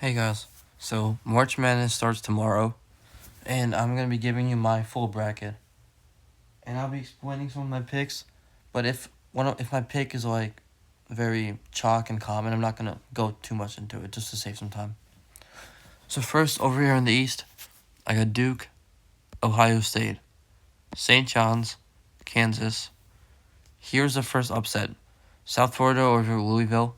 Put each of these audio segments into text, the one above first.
Hey guys, so March Madness starts tomorrow, and I'm gonna be giving you my full bracket, and I'll be explaining some of my picks. But if my pick is like very chalk and common, I'm not gonna go too much into it just to save some time. So first, over here in the East, I got Duke, Ohio State, St. John's, Kansas. Here's the first upset: South Florida over Louisville,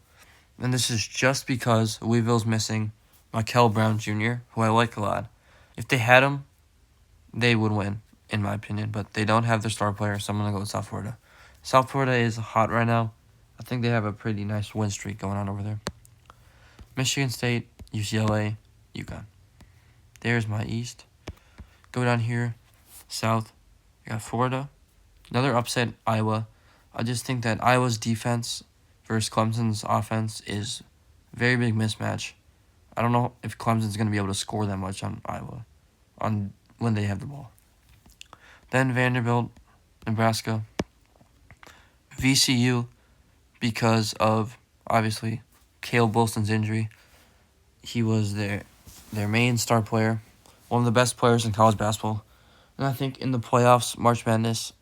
and this is just because Louisville's missing Mikel Brown Jr., who I like a lot. If they had him, they would win, in my opinion, but they don't have their star player, so I'm going to go with South Florida. South Florida is hot right now. I think they have a pretty nice win streak going on over there. Michigan State, UCLA, UConn. There's my East. Go down here, South. You got Florida. Another upset, Iowa. I just think that Iowa's defense versus Clemson's offense is a very big mismatch. I don't know if Clemson's going to be able to score that much on Iowa on when they have the ball. Then Vanderbilt, Nebraska, VCU, because of, obviously, Caleb Wilson's injury. He was their main star player, one of the best players in college basketball. And I think in the playoffs, March Madness,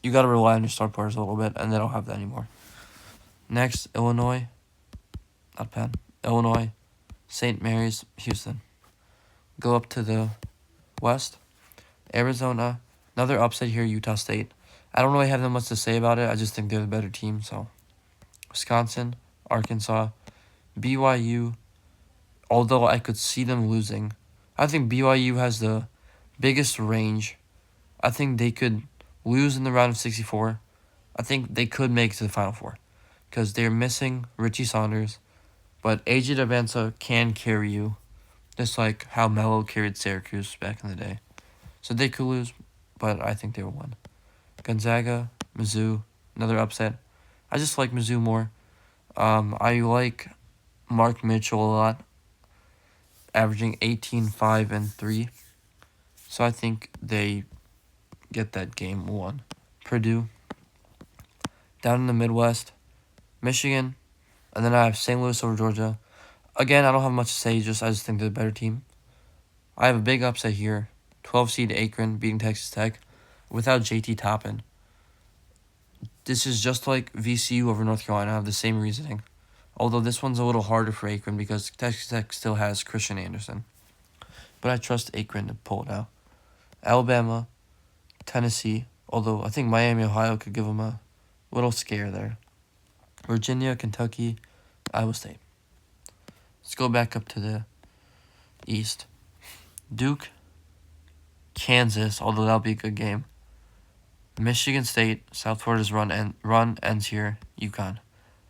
you got to rely on your star players a little bit, and they don't have that anymore. Next, Illinois, not Penn, Illinois, St. Mary's, Houston. Go up to the West, Arizona, another upset here, Utah State. I don't really have that much to say about it. I just think they're the better team. So, Wisconsin, Arkansas, BYU, although I could see them losing. I think BYU has the biggest range. I think they could lose in the round of 64. I think they could make it to the Final Four because they're missing Richie Saunders, but AJ Dabansa can carry you, just like how Melo carried Syracuse back in the day. So they could lose, but I think they will win. Gonzaga, Mizzou, another upset. I just like Mizzou more. I like Mark Mitchell a lot, averaging 18, 5, and 3. So I think they get that game won. Purdue, down in the Midwest, Michigan, and then I have St. Louis over Georgia. Again, I don't have much to say, I just think they're the better team. I have a big upset here. 12 seed Akron beating Texas Tech without JT Toppin. This is just like VCU over North Carolina. I have the same reasoning. Although this one's a little harder for Akron because Texas Tech still has Christian Anderson. But I trust Akron to pull it out. Alabama, Tennessee, although I think Miami, Ohio could give them a little scare there. Virginia, Kentucky, Iowa State. Let's go back up to the East. Duke, Kansas, although that'll be a good game. Michigan State, South Florida's run ends here, UConn.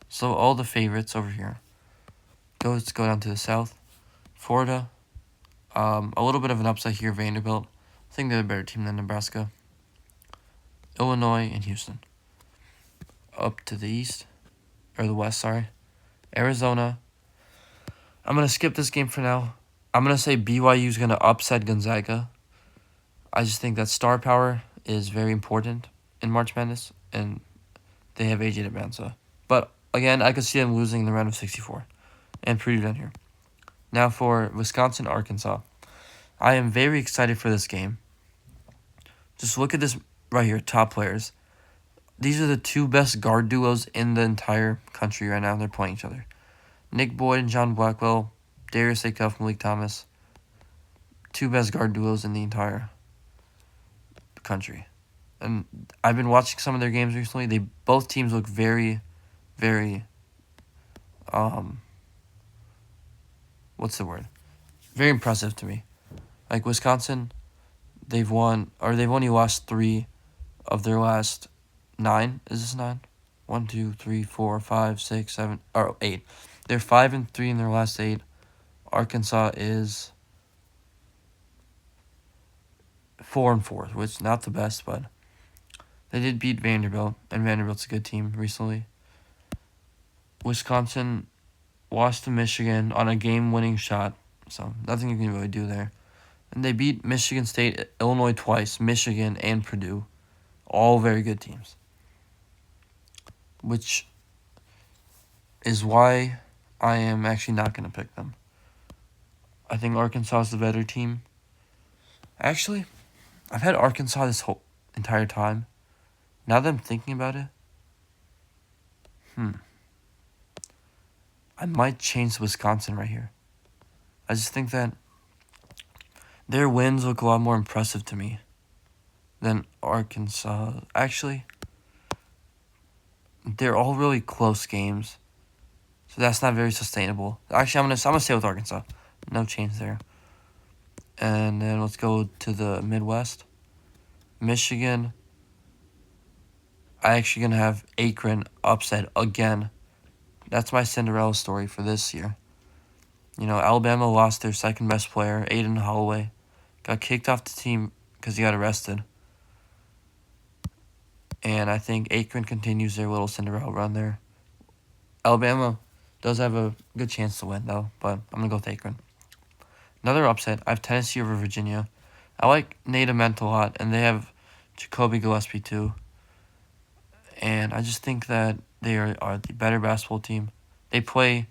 So all the favorites over here. Let's go down to the South. Florida, a little bit of an upset here, Vanderbilt. I think they're a better team than Nebraska. Illinois and Houston. Up to the East, or the West, sorry. Arizona. I'm going to skip this game for now. I'm going to say BYU's going to upset Gonzaga. I just think that star power is very important in March Madness, and they have AJ Dabansa. But, again, I could see them losing in the round of 64. And Purdue down here. Now for Wisconsin, Arkansas. I am very excited for this game. Just look at this right here, top players. These are the two best guard duos in the entire country right now. They're playing each other. Nick Boyd and John Blackwell, Darius Acuff, Malik Thomas. Two best guard duos in the entire country. And I've been watching some of their games recently. Both teams look very, very, what's the word? Very impressive to me. Like Wisconsin, they've only lost 3 of their last 9. Is this 9? 1, 2, 3, 4, 5, 6, 7, or 8. They're 5-3 in their last 8. Arkansas is 4-4, which is not the best, but they did beat Vanderbilt, and Vanderbilt's a good team recently. Wisconsin lost to Michigan on a game-winning shot, so nothing you can really do there. And they beat Michigan State, Illinois twice, Michigan, and Purdue. All very good teams. Which is why I am actually not going to pick them. I think Arkansas is the better team. Actually, I've had Arkansas this whole entire time. Now that I'm thinking about it, I might change to Wisconsin right here. I just think that their wins look a lot more impressive to me than Arkansas. Actually, they're all really close games, so that's not very sustainable. Actually, I'm gonna stay with Arkansas. No change there. And then let's go to the Midwest. Michigan. I actually gonna have Akron upset again. That's my Cinderella story for this year. You know, Alabama lost their second best player, Aiden Holloway. Got kicked off the team because he got arrested. And I think Akron continues their little Cinderella run there. Alabama does have a good chance to win, though, but I'm going to go with Akron. Another upset, I have Tennessee over Virginia. I like Nate Ament a lot, and they have Jacoby Gillespie, too. And I just think that they are the better basketball team. They play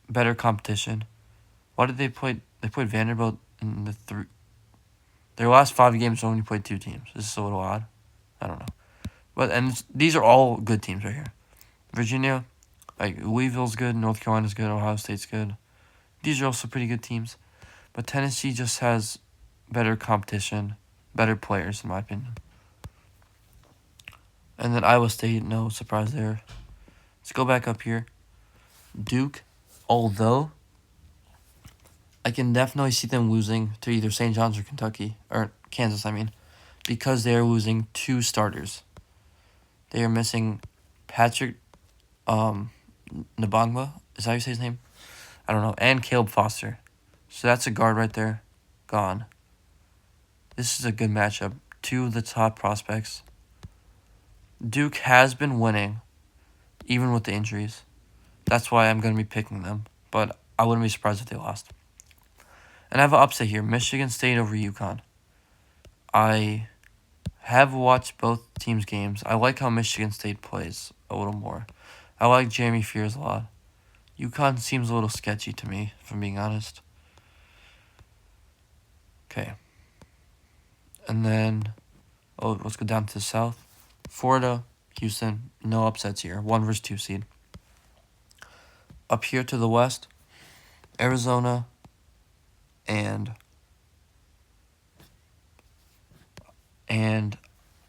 better competition. Why did they play? They played Vanderbilt in their last 5 games only played 2 teams. This is a little odd. I don't know. But these are all good teams right here. Virginia, like Louisville's good, North Carolina's good, Ohio State's good. These are also pretty good teams. But Tennessee just has better competition, better players, in my opinion. And then Iowa State, no surprise there. Let's go back up here. Duke, although I can definitely see them losing to either St. John's or Kentucky, or Kansas, because they are losing 2 starters. They are missing Patrick Nabangwa. Is that how you say his name? I don't know. And Caleb Foster. So that's a guard right there. Gone. This is a good matchup. 2 of the top prospects. Duke has been winning, even with the injuries. That's why I'm going to be picking them. But I wouldn't be surprised if they lost. And I have an upset here. Michigan State over UConn. I have watched both teams' games. I like how Michigan State plays a little more. I like Jeremy Fears a lot. UConn seems a little sketchy to me, if I'm being honest. Okay. And then, let's go down to the south. Florida, Houston, no upsets here. 1 versus 2 seed. Up here to the west, Arizona and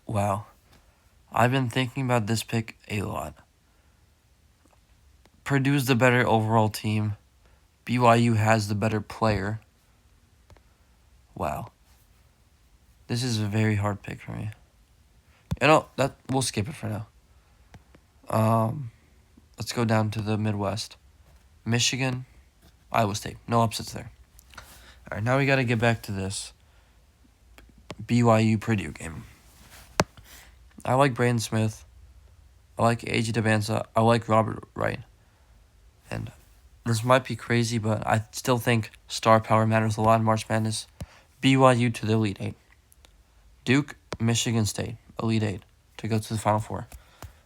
wow. I've been thinking about this pick a lot. Purdue's the better overall team. BYU has the better player. Wow. This is a very hard pick for me. We'll skip it for now. Let's go down to the Midwest. Michigan, Iowa State. No upsets there. All right, now we got to get back to this BYU Purdue game. I like Braden Smith. I like A.J. Debanza. I like Robert Wright. And this might be crazy, but I still think star power matters a lot in March Madness. BYU to the Elite 8. Duke, Michigan State, Elite 8 to go to the Final Four.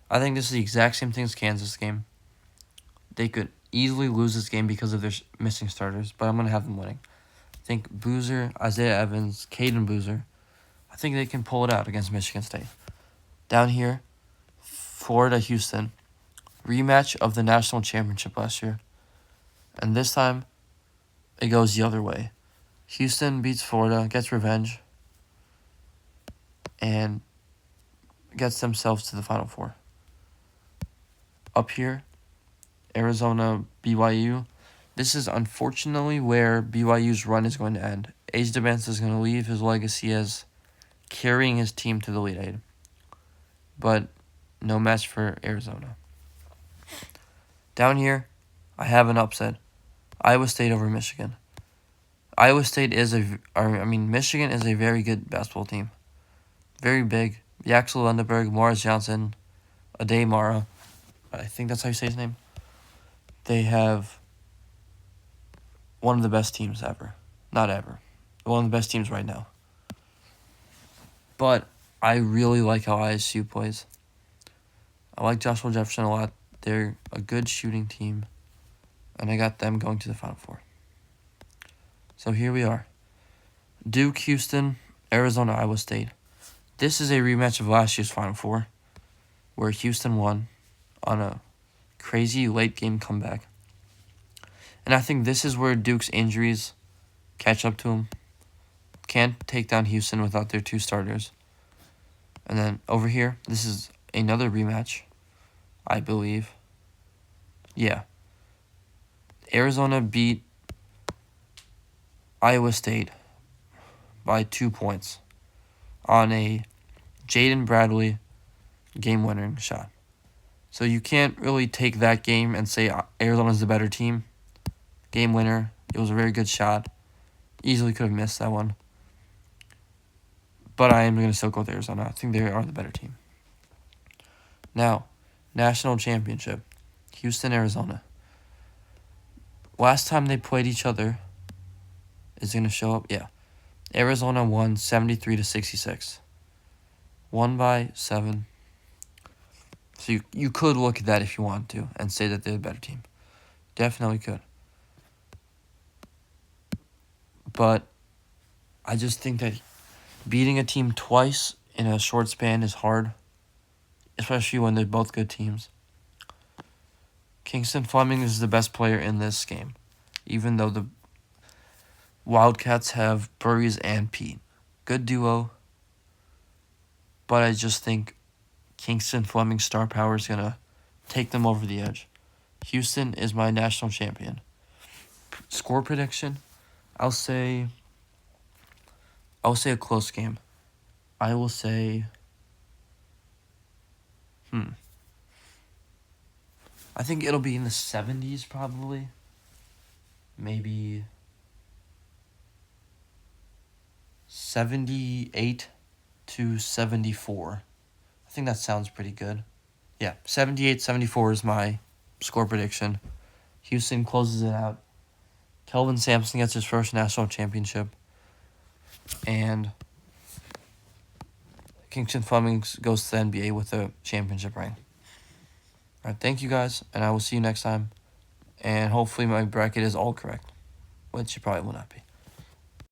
I think this is the exact same thing as Kansas game. They could easily lose this game because of their missing starters, but I'm going to have them winning. I think Boozer, Isaiah Evans, Caden Boozer, I think they can pull it out against Michigan State. Down here, Florida, Houston. Rematch of the national championship last year. And this time, it goes the other way. Houston beats Florida, gets revenge, and gets themselves to the Final Four. Up here, Arizona, BYU. This is unfortunately where BYU's run is going to end. A.J. Debanza is going to leave his legacy as carrying his team to the Elite 8. But no match for Arizona. Down here, I have an upset. Iowa State over Michigan. Michigan is a very good basketball team. Very big. Yaxel Lundeberg, Morris Johnson, Ade Mara. I think that's how you say his name. They have one of the best teams ever. Not ever. One of the best teams right now. But I really like how ISU plays. I like Joshua Jefferson a lot. They're a good shooting team. And I got them going to the Final Four. So here we are. Duke, Houston, Arizona, Iowa State. This is a rematch of last year's Final Four, where Houston won on a crazy late game comeback. And I think this is where Duke's injuries catch up to him. Can't take down Houston without their two starters. And then over here, this is another rematch, I believe. Yeah. Arizona beat Iowa State by 2 points on a Jaden Bradley game-winning shot. So you can't really take that game and say Arizona's the better team. Game winner. It was a very good shot. Easily could have missed that one. But I am going to still go with Arizona. I think they are the better team. Now, national championship. Houston, Arizona. Last time they played each other is going to show up. Yeah. Arizona won 73-66. Won by 7. So you could look at that if you want to and say that they're the better team. Definitely could. But I just think that beating a team twice in a short span is hard, especially when they're both good teams. Kingston Fleming is the best player in this game, even though the Wildcats have Burries and Pete. Good duo, but I just think Kingston Fleming's star power is going to take them over the edge. Houston is my national champion. Score prediction, I'll say a close game. I will say, I think it'll be in the 70s probably. Maybe 78-74. I think that sounds pretty good. Yeah, 78-74 is my score prediction. Houston closes it out. Kelvin Sampson gets his first national championship. And Kingston Fleming goes to the NBA with a championship ring. All right, thank you guys, and I will see you next time. And hopefully my bracket is all correct, which it probably will not be.